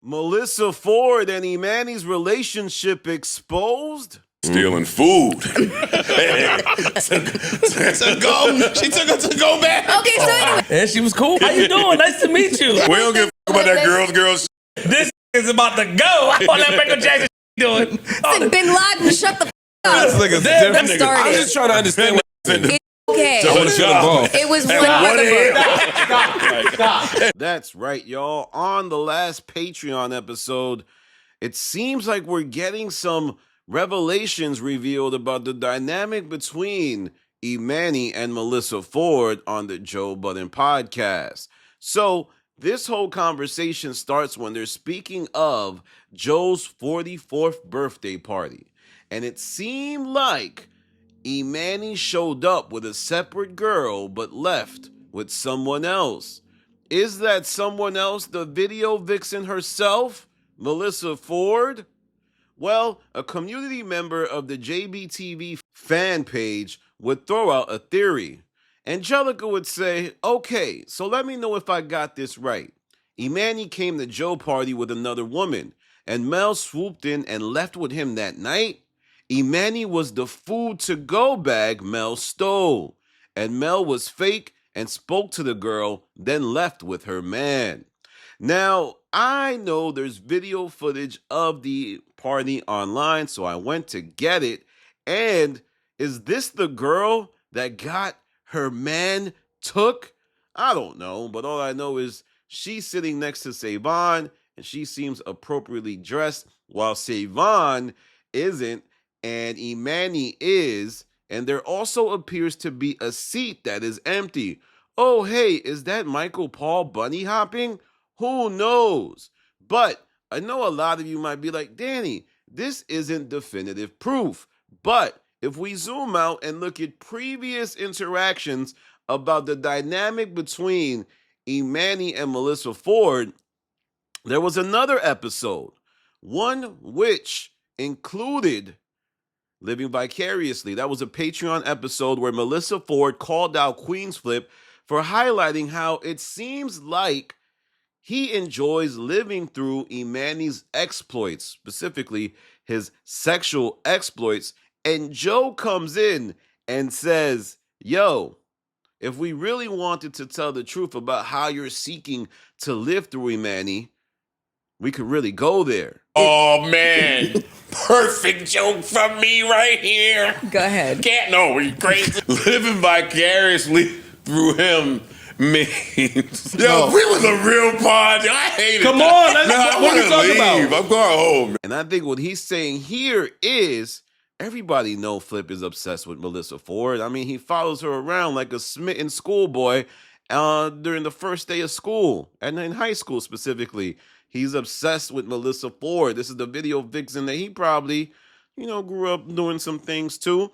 Melyssa Ford and Emanny's relationship exposed? Stealing food. She took her to go back. Okay, so anyway. And she was cool. How you doing? Nice to meet you. We don't give a about that girls. This is about to go. I want that Michael Jackson doing. Bin Laden, shut the up. This nigga's Damn, different. that started. I'm just trying to understand what It's okay. I wanna feel involved. It was one That's right, y'all. On the last Patreon episode, it seems like we're getting some revelations revealed about the dynamic between Emanny and Melyssa Ford on the Joe Budden podcast. So this whole conversation starts when they're speaking of Joe's 44th birthday party. And it seemed like Emanny showed up with a separate girl but left with someone else. Is that someone else the video vixen herself, Melyssa Ford? Well, a community member of the JBTV fan page would throw out a theory. Angelica would say, okay, so let me know if I got this right. Emanny came to Joe party with another woman, and Mel swooped in and left with him that night. Emanny was the food-to-go bag Mel stole, and Mel was fake and spoke to the girl, then left with her man. Now, I know there's video footage of the party online, so I went to get it. And is this the girl that got her man took? I don't know, but all I know is she's sitting next to Savon, and she seems appropriately dressed, while Savon isn't, and Emanny is, and there also appears to be a seat that is empty. Oh, hey, is that Michael Paul bunny hopping? Who knows? But I know a lot of you might be like, Danny, this isn't definitive proof. But if we zoom out and look at previous interactions about the dynamic between Emanny and Melyssa Ford, there was another episode, one which included Living Vicariously. That was a Patreon episode where Melyssa Ford called out Queen's Flip for highlighting how it seems like he enjoys living through Emanny's exploits, specifically his sexual exploits. And Joe comes in and says, yo, if we really wanted to tell the truth about how you're seeking to live through Emanny, we could really go there. Oh, man. Perfect joke from me right here. Go ahead. No, are you crazy? Living vicariously through him means. Yo, if we was a real pod, I hate it. Come on, let's I what are you want to talking leave. about? I'm going home. And I think what he's saying here is everybody know Flip is obsessed with Melyssa Ford. I mean, he follows her around like a smitten schoolboy during the first day of school, and in high school specifically. He's obsessed with Melyssa Ford. This is the video vixen that he probably, grew up doing some things too.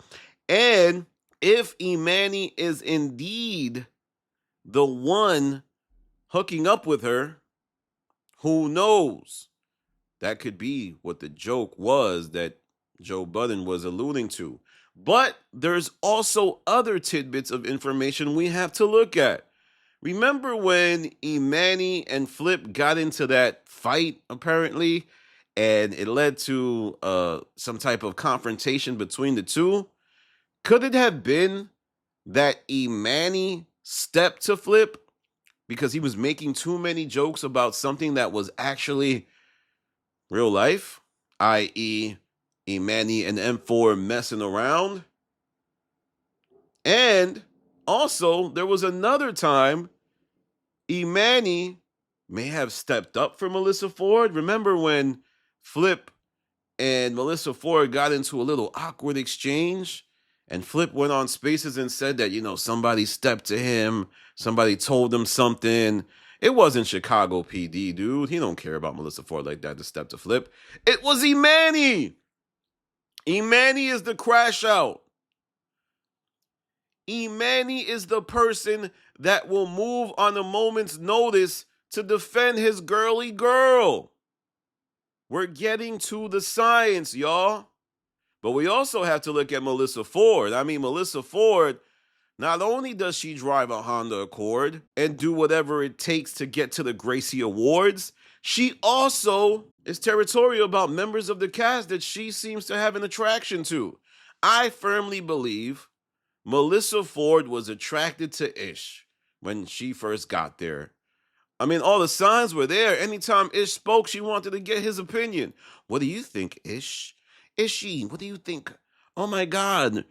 And if Emanny is indeed the one hooking up with her, who knows? That could be what the joke was that Joe Budden was alluding to. But there's also other tidbits of information we have to look at. Remember when Emanny and Flip got into that fight, apparently, and it led to some type of confrontation between the two? Could it have been that Emanny stepped to Flip because he was making too many jokes about something that was actually real life, i.e., Emanny and M4 messing around? And also, there was another time Emanny may have stepped up for Melyssa Ford. Remember when Flip and Melyssa Ford got into a little awkward exchange? And Flip went on Spaces and said that, somebody stepped to him. Somebody told him something. It wasn't Chicago PD, dude. He don't care about Melyssa Ford like that to step to Flip. It was Emanny. Emanny is the crash out. Emanny is the person that will move on a moment's notice to defend his girly girl. We're getting to the science, y'all. But we also have to look at Melyssa Ford. I mean, Melyssa Ford, not only does she drive a Honda Accord and do whatever it takes to get to the Gracie Awards, she also is territorial about members of the cast that she seems to have an attraction to. I firmly believe Melyssa Ford was attracted to Ish when she first got there. I mean, all the signs were there. Anytime Ish spoke, she wanted to get his opinion. What do you think, Ish? Ishy, what do you think? Oh my God.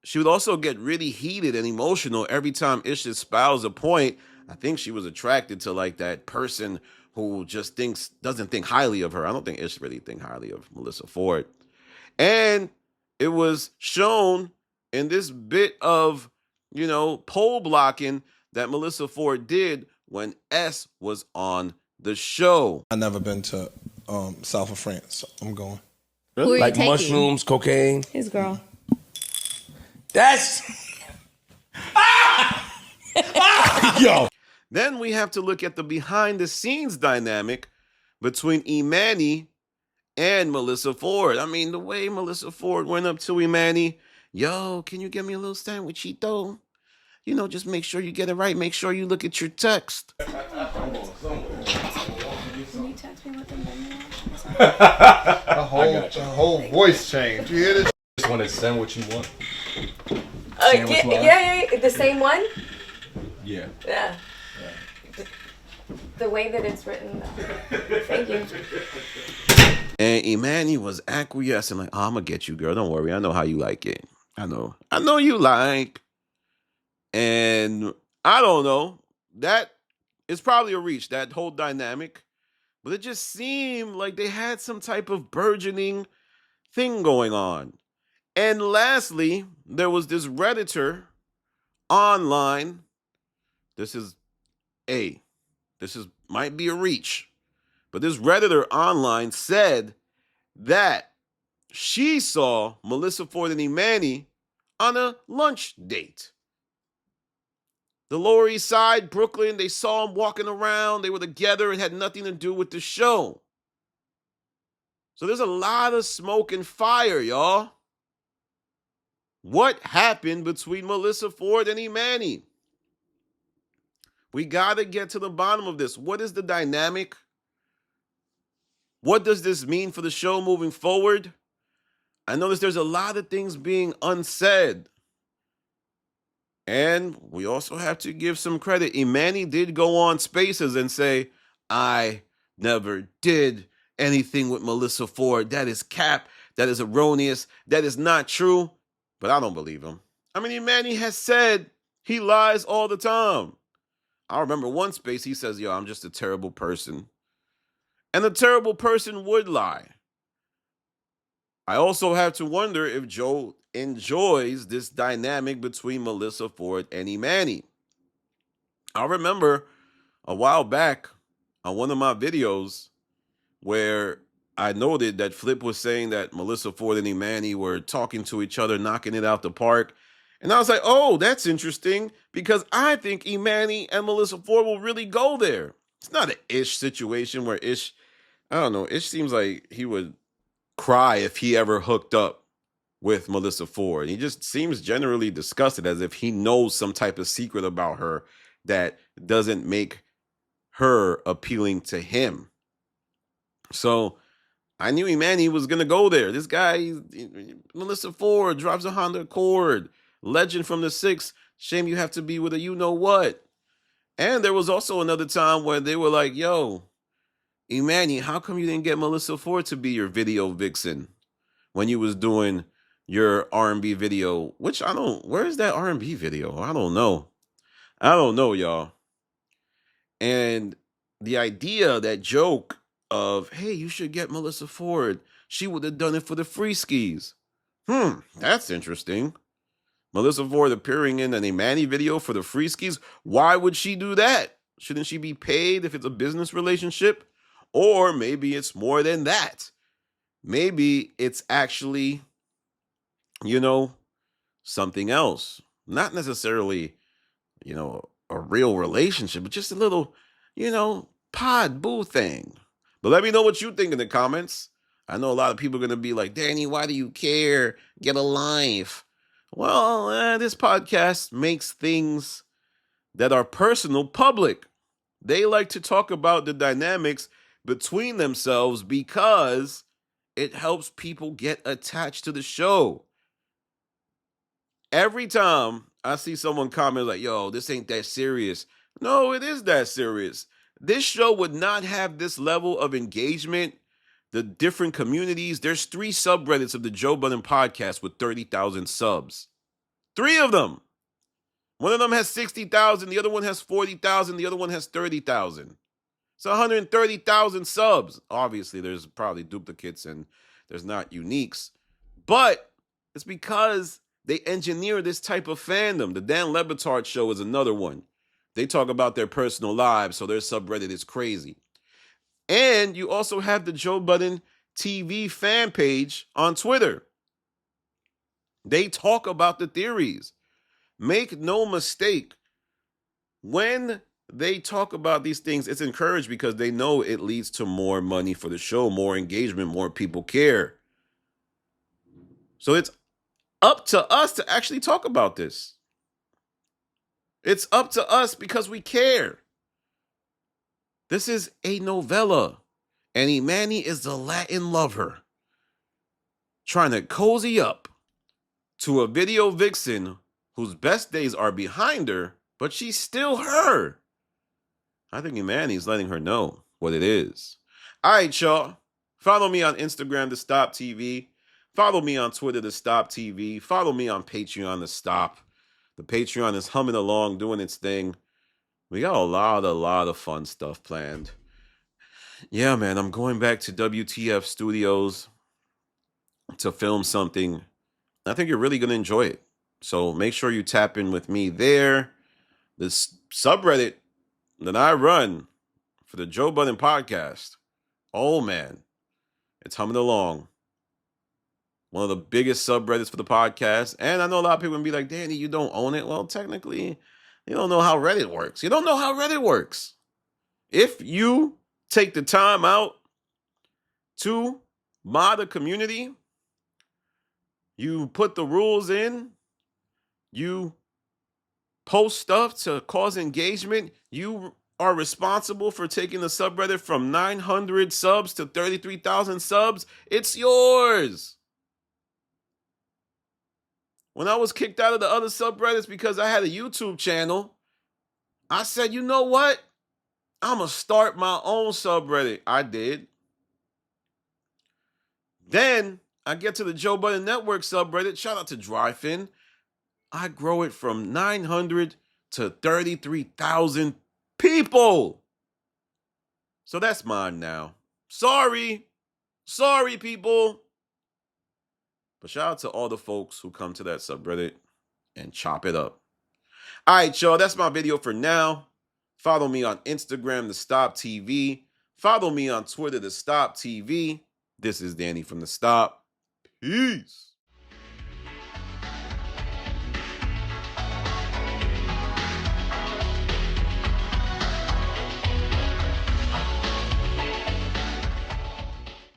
She would also get really heated and emotional every time Ish espoused a point. I think she was attracted to like that person who just doesn't think highly of her. I don't think Ish really think highly of Melyssa Ford. And it was shown in this bit of, poll blocking that Melyssa Ford did when S was on the show. I've never been to south of France, so I'm going. Who are you Like taking? mushrooms, cocaine. His girl. That's Yo. Then we have to look at the behind the scenes dynamic between Emanny and Melyssa Ford. I mean, the way Melyssa Ford went up to Emanny, yo, can you get me a little sandwichito? Just make sure you get it right. Make sure you look at your text. Can you text me what the menu is? A whole voice change. You hear this? Just want to send what you want. Yeah, the same one? Yeah. Yeah. The way that it's written. Thank you. And Emanny was acquiescing, like, I'm going to get you, girl. Don't worry. I know how you like it. I know you like. And I don't know. That is probably a reach, that whole dynamic. But it just seemed like they had some type of burgeoning thing going on. And lastly, there was this Redditor online. This might be a reach. But this Redditor online said that she saw Melyssa Ford and Emanny on a lunch date. The Lower East Side, Brooklyn, they saw them walking around. They were together. It had nothing to do with the show. So there's a lot of smoke and fire, y'all. What happened between Melyssa Ford and Emanny? We got to get to the bottom of this. What is the dynamic? What does this mean for the show moving forward? I notice there's a lot of things being unsaid. And we also have to give some credit. Emanny did go on Spaces and say, I never did anything with Melyssa Ford. That is cap. That is erroneous. That is not true. But I don't believe him. I mean, Emanny has said he lies all the time. I remember one space he says, yo, I'm just a terrible person. And a terrible person would lie. I also have to wonder if Joe enjoys this dynamic between Melyssa Ford and Emanny. I remember a while back on one of my videos where I noted that Flip was saying that Melyssa Ford and Emanny were talking to each other, knocking it out the park. And I was like, oh, that's interesting because I think Emanny and Melyssa Ford will really go there. It's not an Ish situation where Ish seems like he would cry if he ever hooked up with Melyssa Ford. He just seems generally disgusted as if he knows some type of secret about her that doesn't make her appealing to him. So I knew Emanny was going to go there. This guy, Melyssa Ford, drives a Honda Accord, legend from the 6. Shame you have to be with a you-know-what. And there was also another time where they were like, yo, Emanny, how come you didn't get Melyssa Ford to be your video vixen when you was doing your R&B video? Where's that R&B video? I don't know, y'all. And the idea, that joke of, hey, you should get Melyssa Ford. She would have done it for the free skis. That's interesting. Melyssa Ford appearing in an Emanny video for the free skis. Why would she do that? Shouldn't she be paid if it's a business relationship? Or maybe it's more than that. Maybe it's actually, something else. Not necessarily, a real relationship, but just a little, pod boo thing. But let me know what you think in the comments. I know a lot of people are going to be like, Danny, why do you care? Get a life. Well, this podcast makes things that are personal public. They like to talk about the dynamics between themselves because it helps people get attached to the show. Every time I see someone comment like, yo, this ain't that serious. No, it is that serious. This show would not have this level of engagement, the different communities. There's 3 subreddits of the Joe Budden podcast with 30,000 subs. 3 of them. One of them has 60,000. The other one has 40,000. The other one has 30,000. It's 130,000 subs. Obviously, there's probably duplicates and there's not uniques. But it's because they engineer this type of fandom. The Dan Le Batard show is another one. They talk about their personal lives, so their subreddit is crazy. And you also have the Joe Budden TV fan page on Twitter. They talk about the theories. Make no mistake, when they talk about these things, it's encouraged because they know it leads to more money for the show, more engagement, more people care. So it's up to us to actually talk about this. It's up to us because we care. This is a novella, and Emanny is the Latin lover trying to cozy up to a video vixen whose best days are behind her, but she's still her. I think Emanny's letting her know what it is. All right, y'all. Follow me on Instagram to Stop TV. Follow me on Twitter to Stop TV. Follow me on Patreon to Stop. The Patreon is humming along, doing its thing. We got a lot of fun stuff planned. Yeah, man, I'm going back to WTF Studios to film something. I think you're really going to enjoy it. So make sure you tap in with me there. This subreddit that I run for the Joe Budden podcast. Oh, man. It's humming along. One of the biggest subreddits for the podcast. And I know a lot of people will be like, Danny, you don't own it. Well, technically, you don't know how Reddit works. You don't know how Reddit works. If you take the time out to mod a community, you put the rules in, you post stuff to cause engagement, you are responsible for taking the subreddit from 900 subs to 33,000 subs, it's yours. When I was kicked out of the other subreddits because I had a YouTube channel, I said, you know what? I'm going to start my own subreddit. I did. Then I get to the Joe Budden Network subreddit. Shout out to Dryfin. I grow it from 900 to 33,000 people. So that's mine now. Sorry, people. But shout out to all the folks who come to that subreddit and chop it up. All right, y'all, that's my video for now. Follow me on Instagram to Stop TV. Follow me on Twitter to Stop TV. This is Danny from The Stop. Peace.